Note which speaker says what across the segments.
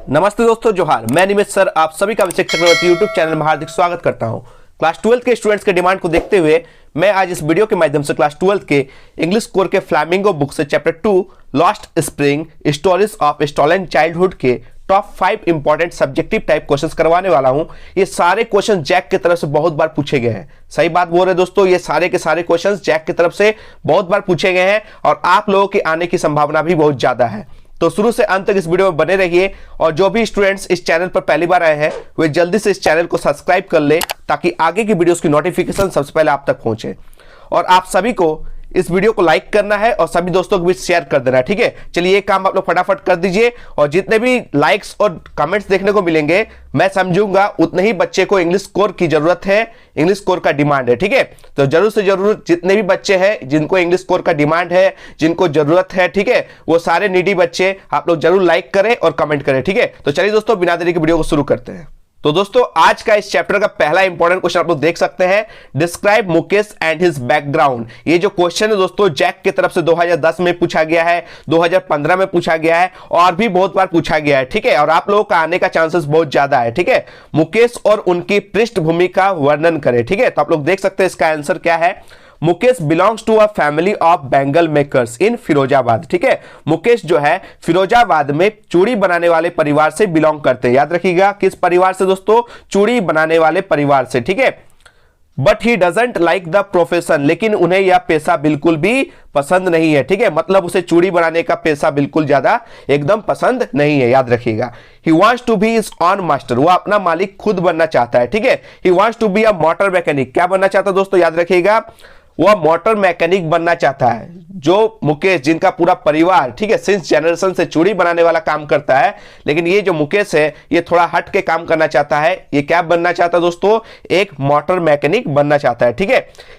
Speaker 1: नमस्ते दोस्तों, जोहार। मैं निमित सर आप सभी का अभिषेक चक्रवर्ती यूट्यूब चैनल में हार्दिक स्वागत करता हूं। क्लास 12 के स्टूडेंट्स के डिमांड को देखते हुए मैं आज इस वीडियो के माध्यम से क्लास 12 के इंग्लिश कोर के फ्लैमिंगो बुक से chapter 2 lost spring stories of stolen childhood के top 5 important subjective type questions करवाने वाला हूं। ये सारे क्वेश्चन जैक की तरफ से बहुत बार पूछे गए हैं। सही बात बोल रहे दोस्तों, ये सारे के सारे क्वेश्चंस जैक की तरफ से बहुत बार पूछे गए हैं और आप लोगों के आने की संभावना भी बहुत ज्यादा है। तो शुरू से अंत तक इस वीडियो में बने रहिए और जो भी स्टूडेंट्स इस चैनल पर पहली बार आए हैं वे जल्दी से इस चैनल को सब्सक्राइब कर ले ताकि आगे की वीडियोस की नोटिफिकेशन सबसे पहले आप तक पहुंचे। और आप सभी को इस वीडियो को लाइक करना है और सभी दोस्तों को भी शेयर कर देना है, ठीक है। चलिए ये काम आप लोग फटाफट कर दीजिए और जितने भी लाइक्स और कमेंट्स देखने को मिलेंगे मैं समझूंगा उतने ही बच्चे को इंग्लिश कोर की जरूरत है, इंग्लिश कोर का डिमांड है, ठीक है। तो जरूर से जरूर जितने भी बच्चे हैं जिनको इंग्लिश कोर का डिमांड है, जिनको जरूरत है, ठीक है, वो सारे नीडी बच्चे आप लोग जरूर लाइक करें और कमेंट करें, ठीक है। तो चलिए दोस्तों बिना देरी के वीडियो को शुरू करते हैं। तो दोस्तों आज का इस चैप्टर का पहला इंपॉर्टेंट क्वेश्चन आप लोग देख सकते हैं, describe Mukesh and his background. ये जो क्वेश्चन है दोस्तों जैक की तरफ से 2010 में पूछा गया है, 2015 में पूछा गया है और भी बहुत बार पूछा गया है, ठीक है। और आप लोगों का आने का चांसेस बहुत ज्यादा है, ठीक है। मुकेश और उनकी पृष्ठभूमि का वर्णन करें, ठीक है। तो आप लोग देख सकते हैं इसका आंसर क्या है। Mukesh belongs to a family of bangle makers in Firozabad, ठीक है। मुकेश जो है फिरोजाबाद में चूड़ी बनाने वाले परिवार से बिलोंग करते हैं। याद रखिएगा किस परिवार से दोस्तों? चूड़ी बनाने वाले परिवार से, ठीक है। But he doesn't like the profession, लेकिन उन्हें यह पेशा बिल्कुल भी पसंद नहीं है, ठीक है। मतलब उसे चूड़ी बनाने का पेशा बिल्कुल ज्यादा एकदम पसंद नहीं है। याद रखिएगा he wants to be his own master, वो अपना मालिक खुद बनना चाहता है, ठीक है। He wants to be a motor mechanic, क्या बनना चाहता है दोस्तों? याद रखिएगा वह मोटर मैकेनिक बनना चाहता है। जो मुकेश जिनका पूरा परिवार, ठीक है, सिंस जनरेशन से चूड़ी बनाने वाला काम करता है, लेकिन ये जो मुकेश है ये थोड़ा हट के काम करना चाहता है। ये क्या बनना चाहता है दोस्तों? एक मोटर मैकेनिक बनना चाहता है, ठीक है।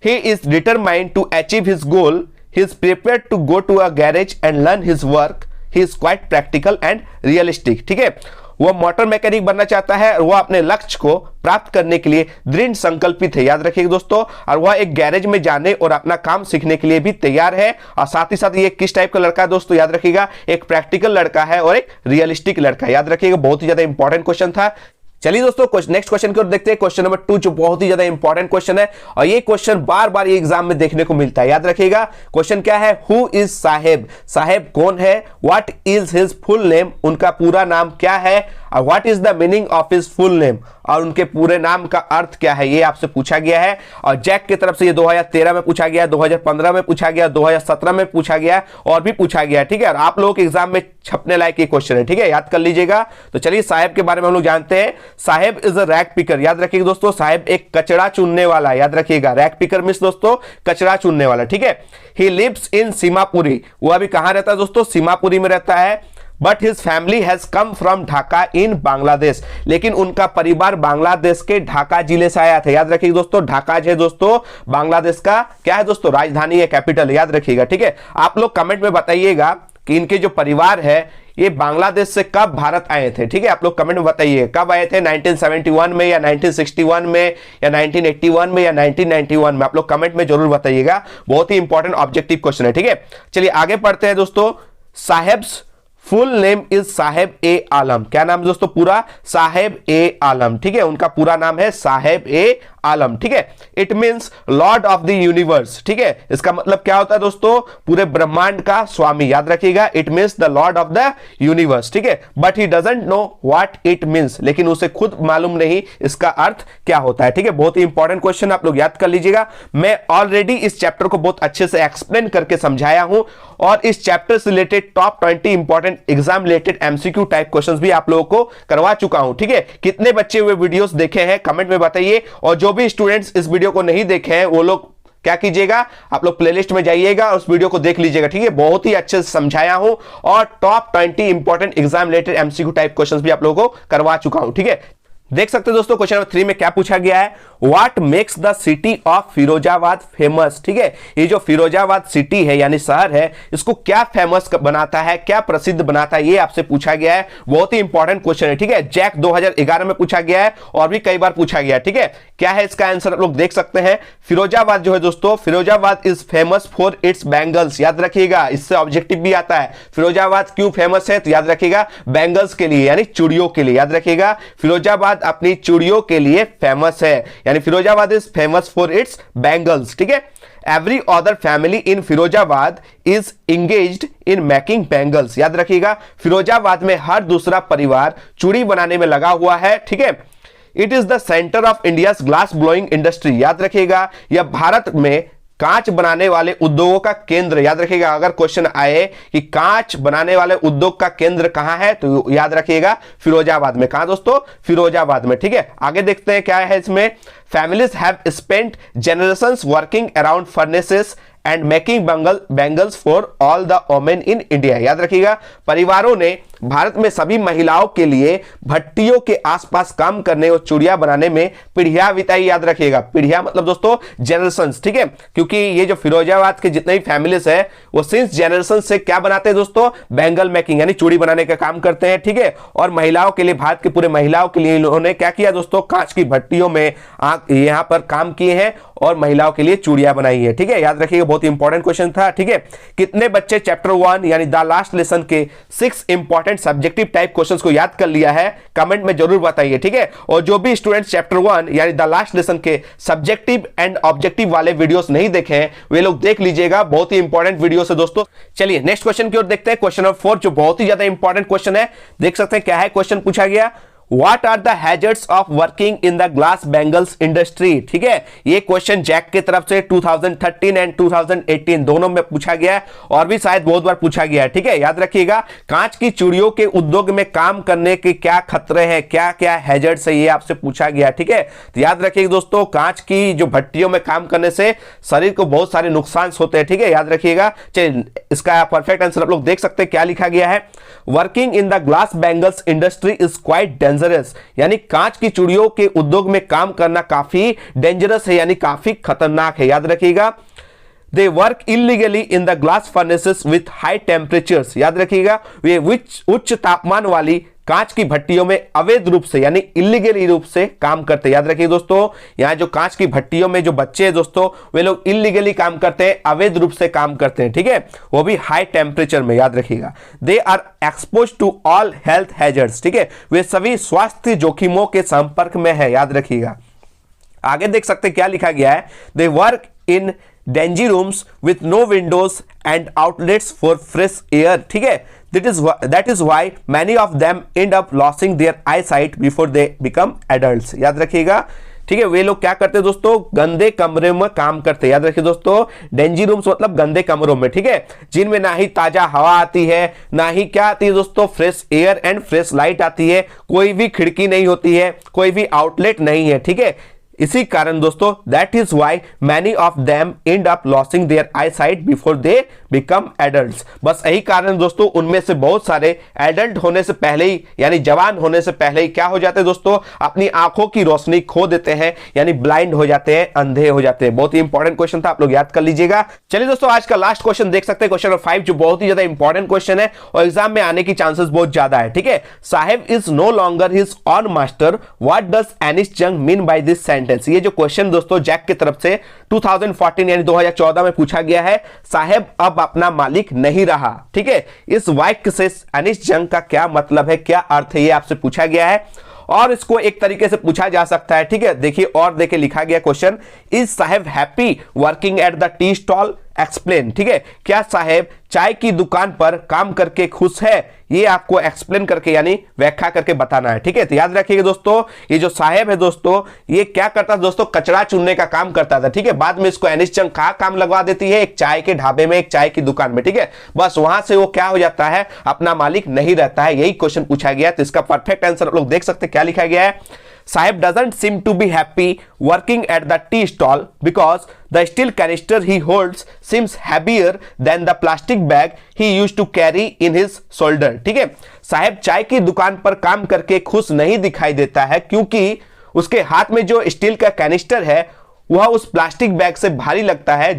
Speaker 1: He is determined to achieve his goal, he is prepared to go to a garage and learn his work, he is quite practical and realistic, ठीक है। वह मोटर मैकेनिक बनना चाहता है और वह अपने लक्ष्य को प्राप्त करने के लिए दृढ़ संकल्पित है। याद रखिएगा दोस्तों, और वह एक गैरेज में जाने और अपना काम सीखने के लिए भी तैयार है। और साथ ही साथ ये किस टाइप का लड़का है दोस्तों? याद रखिएगा एक प्रैक्टिकल लड़का है और एक रियलिस्टिक लड़का है। याद रखिएगा बहुत ही ज्यादा इंपॉर्टेंट क्वेश्चन था। चलिए दोस्तों नेक्स्ट क्वेश्चन की ओर देखते हैं, क्वेश्चन नंबर 2 जो बहुत ही ज्यादा इंपॉर्टेंट क्वेश्चन है और ये क्वेश्चन बार बार ये एग्जाम में देखने को मिलता है। याद रखिएगा क्वेश्चन क्या है? हु इज साहेब, साहेब कौन है? What is his full name, उनका पूरा नाम क्या है? और what is the meaning of his full name, और उनके पूरे नाम का अर्थ क्या है? ये आपसे पूछा गया है और जैक की तरफ से ये 2013 में पूछा गया, 2015 में पूछा गया, 2017 में पूछा गया और भी पूछा गया, ठीक है। और आप लोगों के एग्जाम में छपने लायक ये क्वेश्चन है, ठीक है, याद कर लीजिएगा। तो चलिए साहेब के बारे में हम लोग जानते हैं। साहेब इज अ रैग पिकर, याद रखिएगा दोस्तों साहेब एक कचरा चुनने वाला, याद रखिएगा रैग पिकर मींस दोस्तों कचरा चुनने वाला, ठीक है। ही लिव्स इन सीमापुरी, वो अभी कहां रहता है दोस्तों? सीमापुरी में रहता है। But his family has come from Dhaka in Bangladesh, लेकिन उनका परिवार बांग्लादेश के ढाका जिले से आया था। याद रखिएगा दोस्तों ढाका जो है दोस्तों बांग्लादेश का क्या है दोस्तों? राजधानी है, कैपिटल, याद रखिएगा, ठीक है। आप लोग कमेंट में बताइएगा कि इनके जो परिवार है ये बांग्लादेश से कब भारत आए थे, ठीक है। आप लोग कमेंट में बताइए कब आए थे, 1971 में या 1961 में या 1981 में या 1991 में? आप लोग कमेंट में जरूर बताइएगा, बहुत ही इंपॉर्टेंट ऑब्जेक्टिव क्वेश्चन है, ठीक है। चलिए आगे पढ़ते हैं दोस्तों। साहेब्स फुल नेम इज साहेब ए आलम, क्या नाम दोस्तों पूरा? साहेब ए आलम, ठीक है। उनका पूरा नाम है साहेब ए आलम, ठीक है। It means Lord of the universe, ठीक है। इसका मतलब क्या होता है दोस्तों? पूरे ब्रह्मांड का स्वामी, याद रखिएगा it means the Lord of the universe, ठीक है। But he doesn't know what it means, लेकिन उसे खुद मालूम नहीं इसका अर्थ क्या होता है, ठीक है। बहुत ही इंपॉर्टेंट क्वेश्चन आप लोग याद कर लीजिएगा। मैं ऑलरेडी इस चैप्टर को बहुत अच्छे से एक्सप्लेन करके समझाया हूं और इस चैप्टर से related top 20 important exam related MCQ type questions भी आप लोगों को करवा चुका हूं, ठीक है। कितने बच्चे हुए वीडियोस देखे हैं कमेंट में बताइए और जो भी स्टूडेंट्स इस वीडियो को नहीं देखे हैं वो लोग क्या कीजिएगा, आप लोग प्लेलिस्ट में जाइएगा और उस वीडियो को देख लीजिएगा, ठीक है। बहुत ही अच्छे से समझाया हूं और top 20 important exam related MCQ type questions भी आप लोगों को करवा चुका हूं, ठीक है। देख सकते हैं दोस्तों क्वेश्चन नंबर 3 में क्या पूछा गया है, what makes the city of Firozabad famous. ठीक है, ये जो फिरोजाबाद सिटी है यानी शहर है, इसको क्या फेमस बनाता है, क्या प्रसिद्ध बनाता है, ये आपसे पूछा गया है। बहुत ही इंपॉर्टेंट क्वेश्चन है। ठीक है, जैक 2011 में पूछा गया है और भी कई बार पूछा गया है। ठीक है, क्या है इसका आंसर आप लोग देख सकते हैं। फिरोजाबाद जो है दोस्तों, Firozabad is famous for its bangles. याद रखिएगा, इससे ऑब्जेक्टिव भी आता है। फिरोजाबाद क्यों फेमस है, तो याद रखिएगा बैंगल्स के लिए यानी चूड़ियों के लिए। याद रखिएगा, फिरोजाबाद अपनी चूड़ियों के लिए फेमस है, यानी Firozabad is famous for its bangles. ठीक है, every other family in Firozabad is engaged in making bangles. याद रखिएगा, फिरोजाबाद में हर दूसरा परिवार चूड़ी बनाने में लगा हुआ है। ठीक है, it is the centre of India's glass blowing industry. याद रखिएगा, यह भारत में कांच बनाने वाले उद्योगों का केंद्र। याद रखिएगा, अगर क्वेश्चन आए कि कांच बनाने वाले उद्योग का केंद्र कहां है, तो याद रखिएगा फिरोजाबाद में। कहां दोस्तों, फिरोजाबाद में। ठीक है, आगे देखते हैं क्या है इसमें। Families have spent generations working around furnaces and making bangles for all the women in India. याद रखिएगा, परिवारों ने भारत में सभी महिलाओं के लिए भट्टियों के आसपास काम करने और चूड़ियां बनाने में पीढ़ियां बिताई। याद रखिएगा, पीढ़ियां मतलब दोस्तों जनरेशंस। ठीक है, क्योंकि ये जो फिरोजाबाद के जितने भी फैमिलीज है वो सिंस जनरेशन से क्या बनाते हैं दोस्तों, बैंगल मेकिंग यानी चूड़ी बनाने का काम करते हैं। ठीक है, और महिलाओं के लिए, भारत के पूरे महिलाओं के लिए इन्होंने क्या किया दोस्तों, कांच की भट्टियों में यहां पर काम किए हैं और महिलाओं के लिए चूड़ियां बनाई है। ठीक है, याद रखिएगा, बहुत इंपॉर्टेंट क्वेश्चन था। ठीक है, कितने बच्चे चैप्टर 1 यानी द लास्ट लेसन के 6 इंपॉर्टेंट सब्जेक्टिव टाइप क्वेश्चंस को याद कर लिया है, कमेंट में जरूर बताइए। ठीक है, और जो भी स्टूडेंट्स चैप्टर 1 यानी द लास्ट लेसन के सब्जेक्टिव एंड ऑब्जेक्टिव वाले वीडियोस नहीं देखे हैं, वे लोग देख लीजिएगा, बहुत ही इंपॉर्टेंट वीडियो है दोस्तों। चलिए नेक्स्ट क्वेश्चन की ओर देखते हैं। क्वेश्चन नंबर 4 जो बहुत ही ज्यादा इंपॉर्टेंट क्वेश्चन है, देख सकते हैं क्या है क्वेश्चन पूछा गया, What are the hazards of working in the glass bangles industry। ठीक है, ये क्वेश्चन जैक की तरफ से 2013 एंड 2018 दोनों में पूछा गया है और भी शायद बहुत बार पूछा गया है। ठीक है, याद रखिएगा, कांच की चूड़ियों के उद्योग में काम करने के क्या खतरे हैं, क्या क्या हैजर्ड्स है, ये आपसे पूछा गया। ठीक है, तो याद रखिएगा दोस्तों, कांच की जो भट्टियों में काम करने से शरीर को बहुत सारे नुकसान होते हैं। ठीक है, याद रखिएगा। चलिए इसका परफेक्ट आंसर आप लोग देख सकते हैं, क्या लिखा गया है, working in the glass bangles industry is quite dangerous. यानी कांच की चूड़ियों के उद्योग में काम करना काफी डेंजरस है, यानी काफी खतरनाक है। याद रखिएगा, they work illegally in the glass furnaces with high temperatures. याद रखिएगा, वे उच्च तापमान वाली कांच की भट्टियों में अवैध रूप से यानी इलीगली रूप से काम करते हैं। याद रखिए दोस्तों, यहां जो कांच की भट्टियों में जो बच्चे हैं दोस्तों, वे लोग इलीगली काम करते हैं, अवैध रूप से काम करते हैं। ठीक है, वो भी हाई टेम्परेचर में। याद रखिएगा, they are expose to all health hazards. ठीक है, वे सभी स्वास्थ्य जोखिमों के संपर्क में है। याद रखिएगा, आगे देख सकते हैं क्या लिखा गया है, they work in dingy rooms with no windows and outlets for fresh air. ठीक है, that is why many of them end up losing their eyesight before they become adults। याद रखिएगा, ठीक है, वे लोग क्या करते हैं दोस्तों, गंदे कमरे में काम करते हैं। याद रखिए दोस्तों, डेंजी रूम्स मतलब गंदे कमरों में। ठीक है, जिनमें ना ही ताजा हवा आती है, ना ही क्या आती है दोस्तों, fresh air and fresh light आती है, कोई भी खिड़की नहीं होती है, कोई भी आउटलेट नहीं है। ठीक है, इसी कारण दोस्तों that is why many of them end up losing their eyesight before they become adults. बस यही कारण दोस्तों, उनमें से बहुत सारे एडल्ट होने से पहले ही यानी जवान होने से पहले ही क्या हो जाते हैं दोस्तों, अपनी आंखों की रोशनी खो देते हैं, यानी ब्लाइंड हो जाते हैं, अंधे हो जाते हैं। बहुत ही इंपॉर्टेंट क्वेश्चन था, आप लोग याद कर लीजिएगा। चलिए दोस्तों, आज का लास्ट क्वेश्चन देख सकते हैं, क्वेश्चन नंबर 5 जो बहुत ही ज्यादा इंपॉर्टेंट क्वेश्चन है और एग्जाम में आने की चांसेस बहुत ज्यादा है। ठीक है, Saheb is no longer his own master, what does Anees Jung mean by this sentence. ये जो क्वेश्चन दोस्तों जैक की तरफ से 2014 यानी 2014 में पूछा गया है, साहेब अब अपना मालिक नहीं रहा। ठीक है, इस वाक्य से एनिस जंग का क्या मतलब है, क्या अर्थ है, ये आपसे पूछा गया है और इसको एक तरीके से पूछा जा सकता है। ठीक है, देखिए और देखिए लिखा गया question, is Saheb happy working at the tea stall, explain. ठीक है, क्या साहेब चाय की दुकान पर काम करके खुश है, ये आपको एक्सप्लेन करके यानी व्याख्या करके बताना है। ठीक है, तो याद रखिएगा दोस्तों, ये जो साहेब है दोस्तों, ये क्या करता था दोस्तों, कचरा चुनने का काम करता था। ठीक है, बाद में इसको एनिस जंग कहाँ काम लगवा देती है, एक चाय के ढाबे में, एक चाय की दुकान में। ठीक है, बस वहां से वो क्या हो जाता है, अपना मालिक नहीं रहता है। यही क्वेश्चन पूछा गया, तो इसका परफेक्ट आंसर आप लोग देख सकते हैं, क्या लिखा गया है, Saheb doesn't seem to be happy working at the tea stall because the steel canister he holds seems happier than the plastic bag he used to carry in his shoulder. ठीक है, साहेब चाय की दुकान पर काम करके खुश नहीं दिखाई देता है क्योंकि उसके हाथ में जो स्टील का कैनिस्टर है वह उस प्लास्टिक बैग से भारी लगता है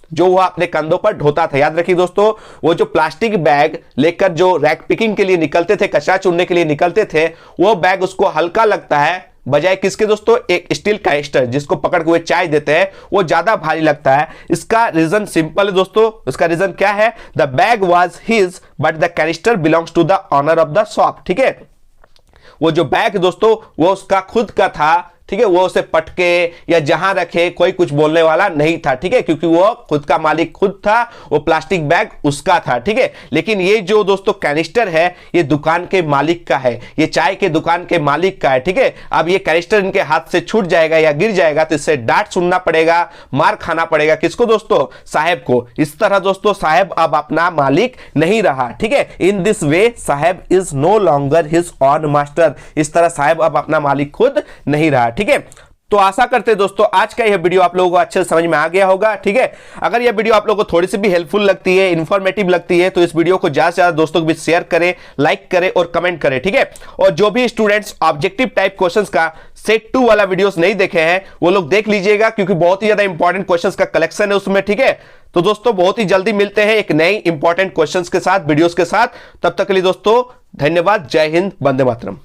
Speaker 1: जो वह अपने कंधों पर ढोता था। याद रखिए दोस्तों, वो जो प्लास्टिक बैग लेकर जो रैक पिकिंग के लिए निकलते थे, कचरा चुनने के लिए निकलते थे, वो बैग उसको हल्का लगता है बजाय किसके दोस्तों, एक स्टील कैनिस्टर जिसको पकड़ के हुए चाय देते हैं वो ज्यादा भारी लगता है। इसका रीजन सिंपल है दोस्तों, इसका रीजन क्या है, the bag was his but the canister belongs to the owner of the shop. ठीक है, वो जो बैग दोस्तों वो उसका खुद का था। ठीक है, वो उसे पटके या जहां रखे कोई कुछ बोलने वाला नहीं था। ठीक है, क्योंकि वो खुद का मालिक खुद था, वो प्लास्टिक बैग उसका था। ठीक है, लेकिन ये जो दोस्तों कैनिस्टर है ये दुकान के मालिक का है, ये चाय के दुकान के मालिक का है। ठीक है, अब ये कैनिस्टर इनके हाथ से छूट जाएगा या गिर जाएगा तो इससे डांट सुनना पड़ेगा, मार खाना पड़ेगा। किसको दोस्तों, साहेब को। इस तरह दोस्तों साहेब अब अपना मालिक नहीं रहा। ठीक है, in this way Saheb is no longer his own master. इस तरह साहेब अब अपना मालिक खुद नहीं रहा। ठीक है, तो आशा करते हैं दोस्तों आज का यह वीडियो आप लोगों को अच्छे से समझ में आ गया होगा। ठीक है, अगर यह वीडियो आप लोगों को थोड़ी सी भी हेल्पफुल लगती है, इंफॉर्मेटिव लगती है तो इस वीडियो को ज्यादा से ज्यादा दोस्तों के बीच शेयर करें, लाइक करें और कमेंट करें। ठीक है, और जो भी स्टूडेंट्स ऑब्जेक्टिव टाइप क्वेश्चंस का सेट 2 वाला वीडियोस नहीं देखे हैं वो लोग देख लीजिएगा क्योंकि बहुत ही ज्यादा इंपॉर्टेंट क्वेश्चंस का कलेक्शन है उसमें। ठीक है, तो दोस्तों बहुत ही जल्दी मिलते हैं एक नई इंपॉर्टेंट क्वेश्चंस के साथ, वीडियोस के साथ। तब तक के लिए दोस्तों धन्यवाद, जय हिंद, वंदे मातरम।